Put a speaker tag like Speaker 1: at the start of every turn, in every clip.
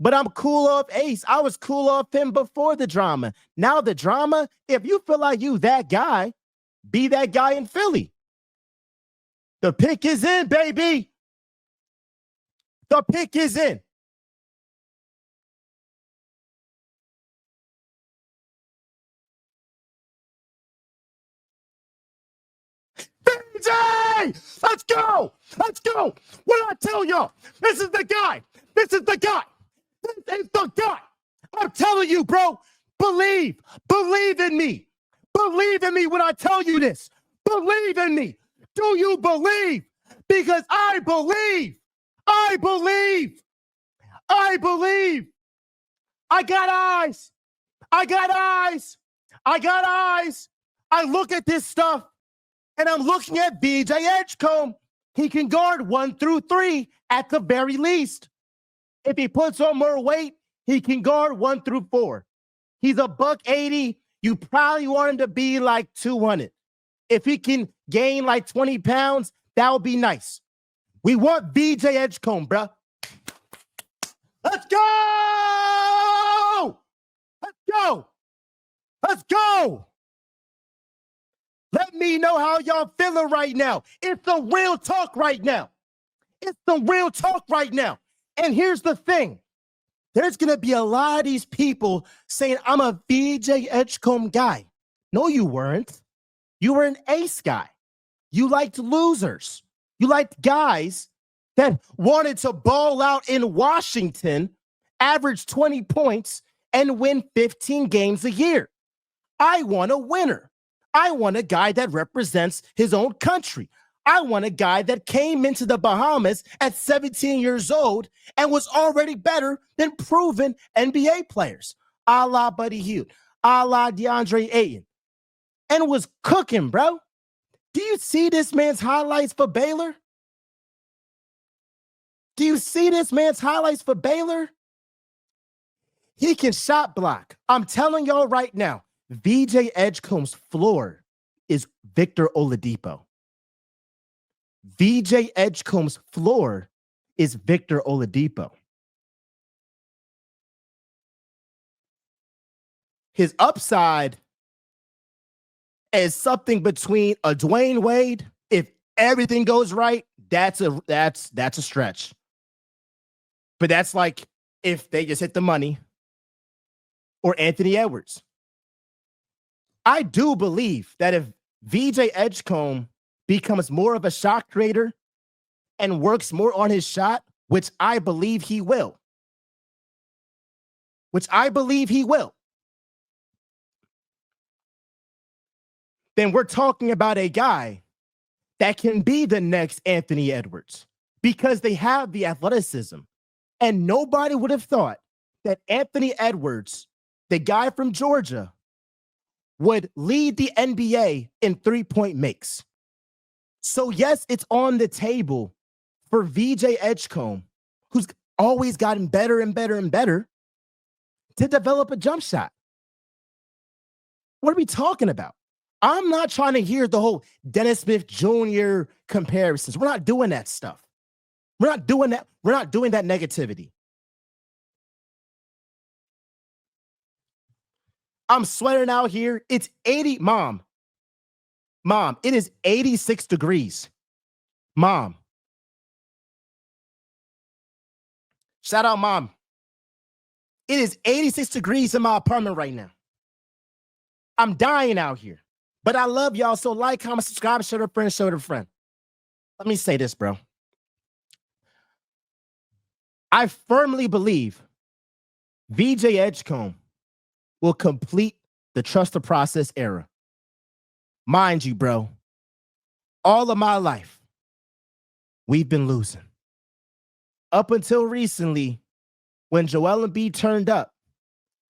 Speaker 1: But I'm cool off Ace. I was cool off him before the drama. Now the drama, if you feel like you that guy, be that guy in Philly. The pick is in, baby. The pick is in. VJ! Let's go! Let's go! What did I tell y'all? This is the guy. This is the guy. This is the guy. I'm telling you, bro. Believe. Believe in me. Believe in me when I tell you this. Believe in me. Do you believe? Because I believe. I believe. I believe. I got eyes. I got eyes. I got eyes. I look at this stuff and I'm looking at VJ Edgecomb. He can guard 1 through 3 at the very least. If he puts on more weight, he can guard 1 through 4. He's $180. You probably want him to be like 200. If he can gain like 20 pounds, that would be nice. We want VJ Edgecomb, bro. Let's go! Let's go! Let's go! Let me know how y'all feeling right now. It's the real talk right now. It's the real talk right now. And here's the thing. There's going to be a lot of these people saying, I'm a VJ Edgecomb guy. No, you weren't. You were an ace guy. You liked losers. You liked guys that wanted to ball out in Washington, average 20 points, and win 15 games a year. I want a winner. I want a guy that represents his own country. I want a guy that came into the Bahamas at 17 years old and was already better than proven NBA players, a la Buddy Hield, a la DeAndre Ayton, and was cooking, bro. Do you see this man's highlights for Baylor? Do you see this man's highlights for Baylor? He can shot block. I'm telling y'all right now, VJ Edgecomb's floor is Victor Oladipo. VJ Edgecomb's floor is Victor Oladipo. His upside is something between a Dwayne Wade. If everything goes right, that's a stretch. But that's like if they just hit the money, or Anthony Edwards. I do believe that if VJ Edgecomb becomes more of a shot creator and works more on his shot, which I believe he will, then we're talking about a guy that can be the next Anthony Edwards because they have the athleticism. And nobody would have thought that Anthony Edwards, the guy from Georgia, would lead the NBA in three-point makes. So yes, it's on the table for VJ Edgecomb, who's always gotten better and better and better, to develop a jump shot. What are we talking about? I'm not trying to hear the whole Dennis Smith Jr. comparisons. We're not doing that stuff. We're not doing that. We're not doing that negativity. I'm sweating out here. It's 80. Mom, it is 86 degrees. Mom. Shout out, Mom. It is 86 degrees in my apartment right now. I'm dying out here. But I love y'all. So like, comment, subscribe, show a friend, show a friend. Let me say this, bro. I firmly believe VJ Edgecomb will complete the trust the process era. Mind you, bro, all of my life, we've been losing. Up until recently, when Joel Embiid turned up,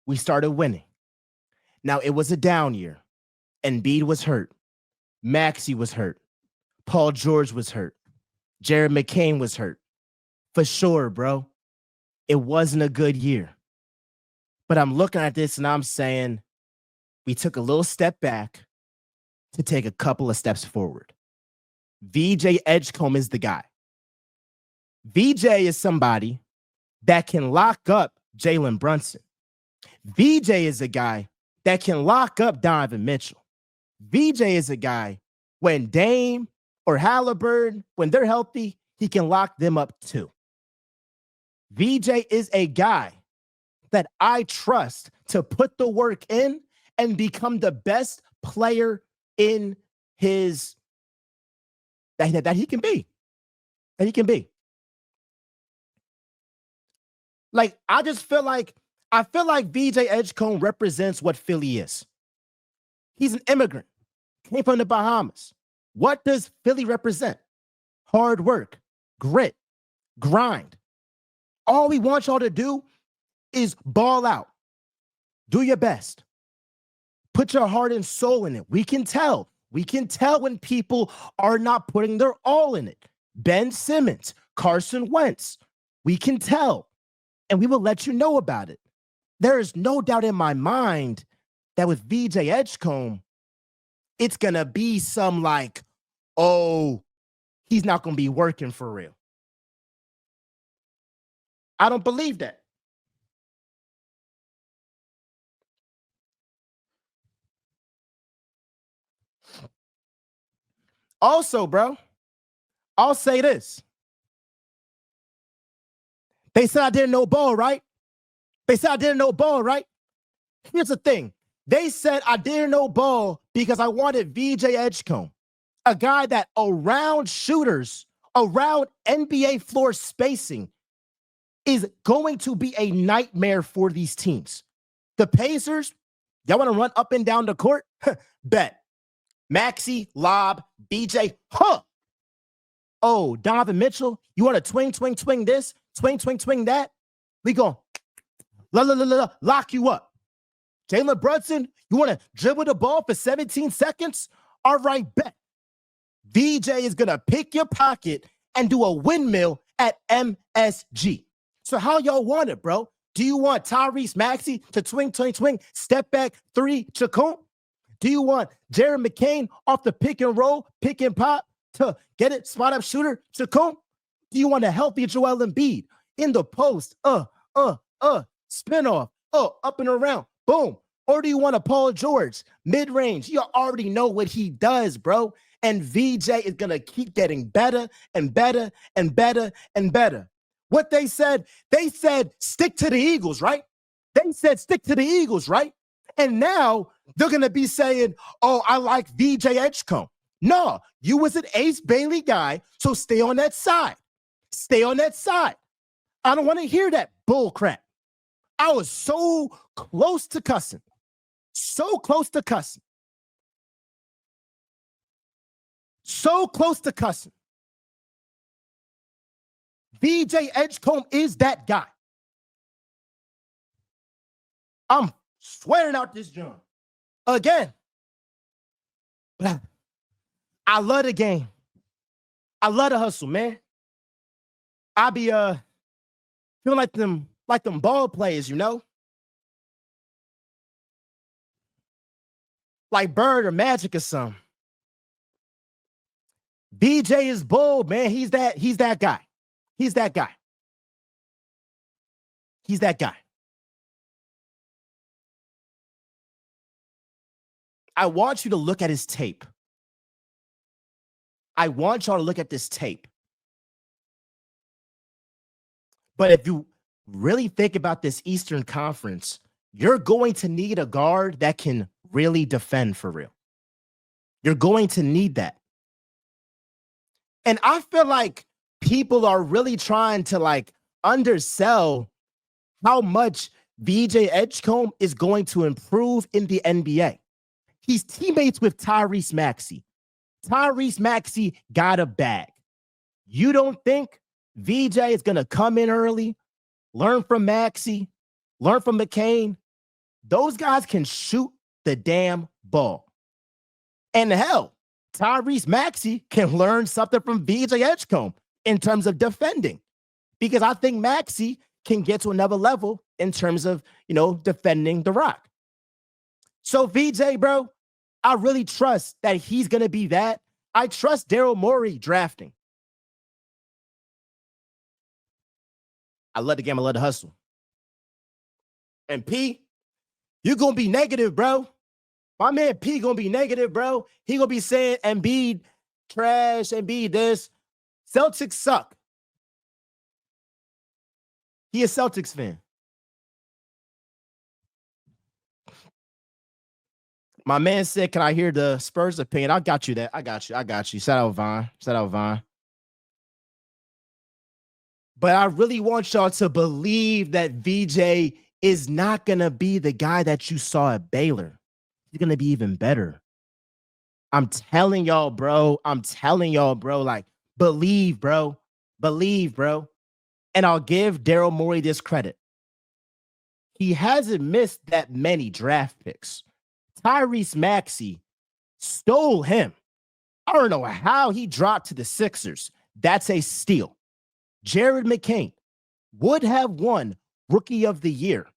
Speaker 1: we started winning. Now, it was a down year. Embiid was hurt. Maxey was hurt. Paul George was hurt. Jared McCain was hurt. For sure, bro. It wasn't a good year. But I'm looking at this and I'm saying we took a little step back to take a couple of steps forward. VJ Edgecomb is the guy. VJ is somebody that can lock up Jalen Brunson. VJ is a guy that can lock up Donovan Mitchell. VJ is a guy when Dame or Halliburton, when they're healthy, he can lock them up too. VJ is a guy that I trust to put the work in and become the best player in his that he can be. That he can be. Like, I feel like VJ Edgecombe represents what Philly is. He's an immigrant, came from the Bahamas. What does Philly represent? Hard work, grit, grind. All we want y'all to do is ball out. Do your best. Put your heart and soul in it. We can tell. We can tell when people are not putting their all in it. Ben Simmons, Carson Wentz. We can tell. And we will let you know about it. There is no doubt in my mind that with VJ Edgecombe, it's going to be some like, oh, he's not going to be working for real. I don't believe that. Also, bro, I'll say this. They said I didn't know ball, right? They said I didn't know ball, right? Here's the thing. They said I didn't know ball because I wanted VJ Edgecombe, a guy that around shooters, around NBA floor spacing, is going to be a nightmare for these teams. The Pacers, y'all want to run up and down the court? Bet. Maxey, lob, BJ, huh? Oh, Donovan Mitchell, you want to twing this, twing that? We go lock you up. Jalen Brunson, you want to dribble the ball for 17 seconds? All right, bet. VJ is going to pick your pocket and do a windmill at MSG. So how y'all want it, bro? Do you want Tyrese Maxey to twing, step back, three, Chacon? Do you want Jared McCain off the pick and roll, pick and pop to get it, spot up shooter, Chacon? Do you want a healthy Joel Embiid in the post, spin off, up and around, boom? Or do you want a Paul George, mid-range? You already know what he does, bro. And VJ is going to keep getting better and better and better and better. What they said stick to the Eagles, right? They said stick to the Eagles, right? And now they're going to be saying, oh, I like VJ Edgecombe. No, you was an Ace Bailey guy, so stay on that side. Stay on that side. I don't want to hear that bull crap. I was so close to cussing. So close to cussing. So close to cussing. VJ Edgecombe is that guy. I'm swearing out this joint. Again. But I love the game. I love the hustle, man. I be feeling like them ball players, you know? Like Bird or Magic or something. BJ is bold, man. He's that guy. He's that guy. He's that guy. I want you to look at his tape. I want y'all to look at this tape. But if you really think about this Eastern Conference, you're going to need a guard that can really defend for real. You're going to need that. And I feel like people are really trying to like undersell how much VJ Edgecombe is going to improve in the NBA. He's teammates with Tyrese Maxey. Tyrese Maxey got a bag. You don't think VJ is going to come in early, learn from Maxey, learn from McCain? Those guys can shoot the damn ball. And hell, Tyrese Maxey can learn something from VJ Edgecombe in terms of defending, because I think Maxey can get to another level in terms of, defending the rock. So VJ, bro, I really trust that he's going to be that. I trust Daryl Morey drafting. I love the game. I love the hustle. And P, you're going to be negative, bro. My man P going to be negative, bro. He going to be saying Embiid trash, Embiid this. Celtics suck. He a Celtics fan. My man said, can I hear the Spurs opinion? I got you that. I got you. Shout out Vaughn. But I really want y'all to believe that VJ is not going to be the guy that you saw at Baylor. He's going to be even better. I'm telling y'all, bro. Like, believe, bro. And I'll give Daryl Morey this credit. He hasn't missed that many draft picks. Tyrese Maxey stole him. I don't know how he dropped to the Sixers. That's a steal. Jared McCain would have won Rookie of the Year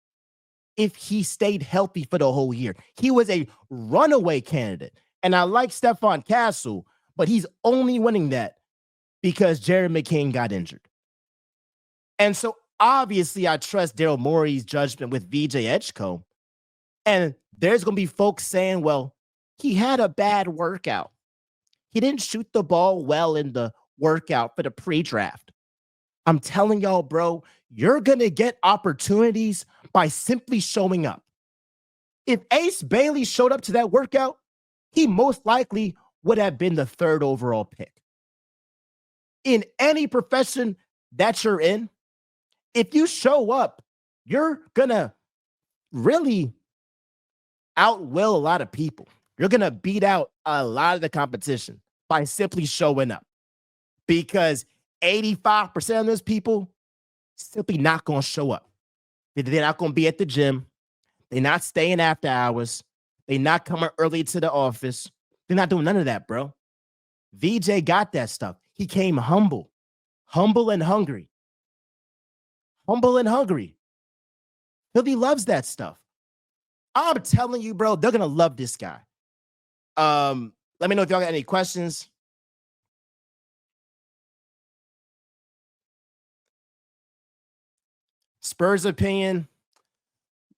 Speaker 1: if he stayed healthy for the whole year. He was a runaway candidate. And I like Stephon Castle, but he's only winning that because Jared McCain got injured. And so obviously I trust Daryl Morey's judgment with VJ Edgecomb. And there's going to be folks saying, well, he had a bad workout. He didn't shoot the ball well in the workout for the pre-draft. I'm telling y'all, bro, you're going to get opportunities by simply showing up. If Ace Bailey showed up to that workout, he most likely would have been the 3rd overall pick. In any profession that you're in, if you show up, you're going to really outwill a lot of people. You're going to beat out a lot of the competition by simply showing up, because 85% of those people simply not going to show up. They're not going to be at the gym. They're not staying after hours. They're not coming early to the office. They're not doing none of that, bro. VJ got that stuff. He came humble and hungry. Philly loves that stuff. I'm telling you, bro, they're going to love this guy. Let me know if y'all got any questions. Spurs opinion.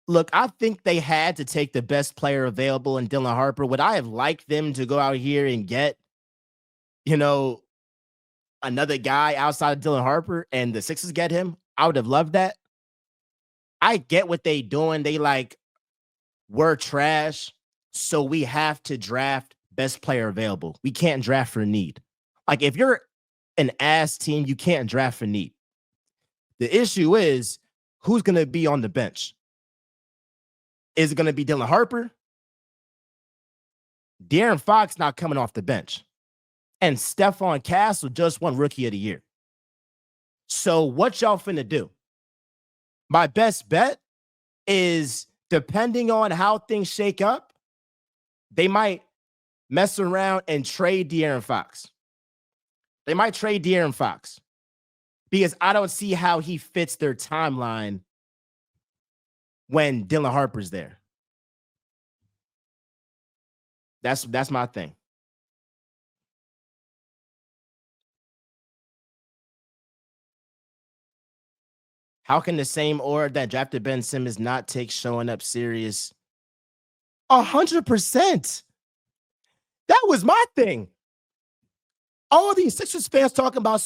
Speaker 1: Look, I think they had to take the best player available in Dylan Harper. Would I have liked them to go out here and get, another guy outside of Dylan Harper and the Sixers get him? I would have loved that. I get what they doing. They we're trash, so we have to draft best player available. We can't draft for need. Like, if you're an ass team, you can't draft for need. The issue is, who's going to be on the bench? Is it going to be Dylan Harper? De'Aaron Fox not coming off the bench. And Stephon Castle just won Rookie of the Year. So what y'all finna do? My best bet is, depending on how things shake up, they might mess around and trade De'Aaron Fox. Because I don't see how he fits their timeline when Dylan Harper's there. That's my thing. How can the same order that drafted Ben Simmons not take showing up serious? 100%. That was my thing. All these Sixers fans talking about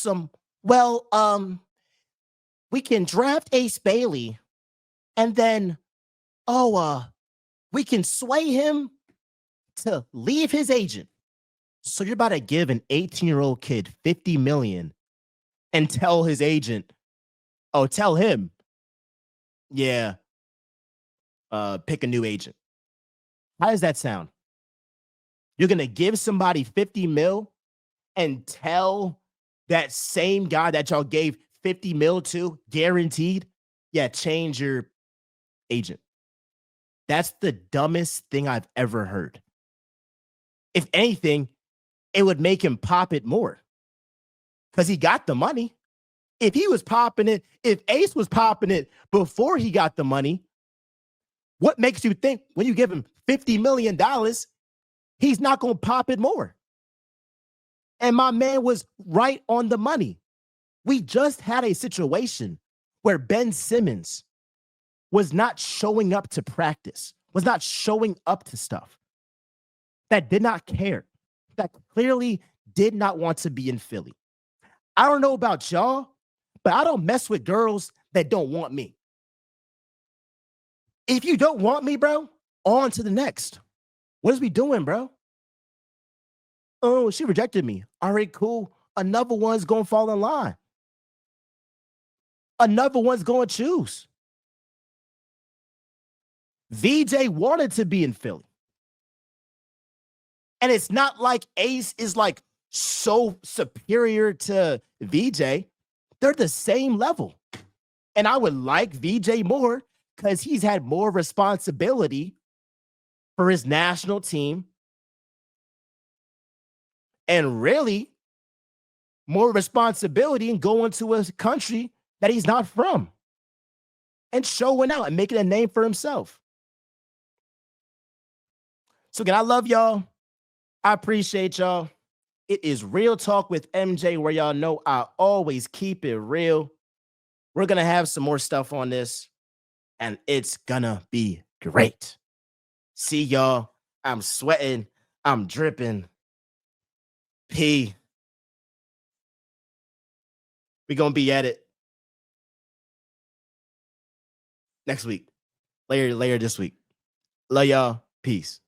Speaker 1: we can draft Ace Bailey and then, we can sway him to leave his agent. So you're about to give an 18-year-old kid $50 million and tell his agent, tell him, pick a new agent. How does that sound? You're going to give somebody $50 million and tell that same guy that y'all gave $50 million to, guaranteed, change your agent. That's the dumbest thing I've ever heard. If anything, it would make him pop it more because he got the money. If he was popping it, if Ace was popping it before he got the money, what makes you think when you give him $50 million, he's not going to pop it more? And my man was right on the money. We just had a situation where Ben Simmons was not showing up to practice, was not showing up to stuff, that did not care, that clearly did not want to be in Philly. I don't know about y'all, but I don't mess with girls that don't want me. If you don't want me, bro, on to the next. What is we doing, bro? Oh, she rejected me. All right, cool. Another one's going to fall in line. Another one's going to choose. VJ wanted to be in Philly. And it's not like Ace is like so superior to VJ. They're the same level. And I would like VJ more because he's had more responsibility for his national team and really more responsibility in going to a country that he's not from and showing out and making a name for himself. So again, I love y'all. I appreciate y'all. It is Real Talk with MJ, where y'all know I always keep it real. We're going to have some more stuff on this, and it's going to be great. See y'all. I'm sweating. I'm dripping. P. We're going to be at it next week. Later this week. Love y'all. Peace.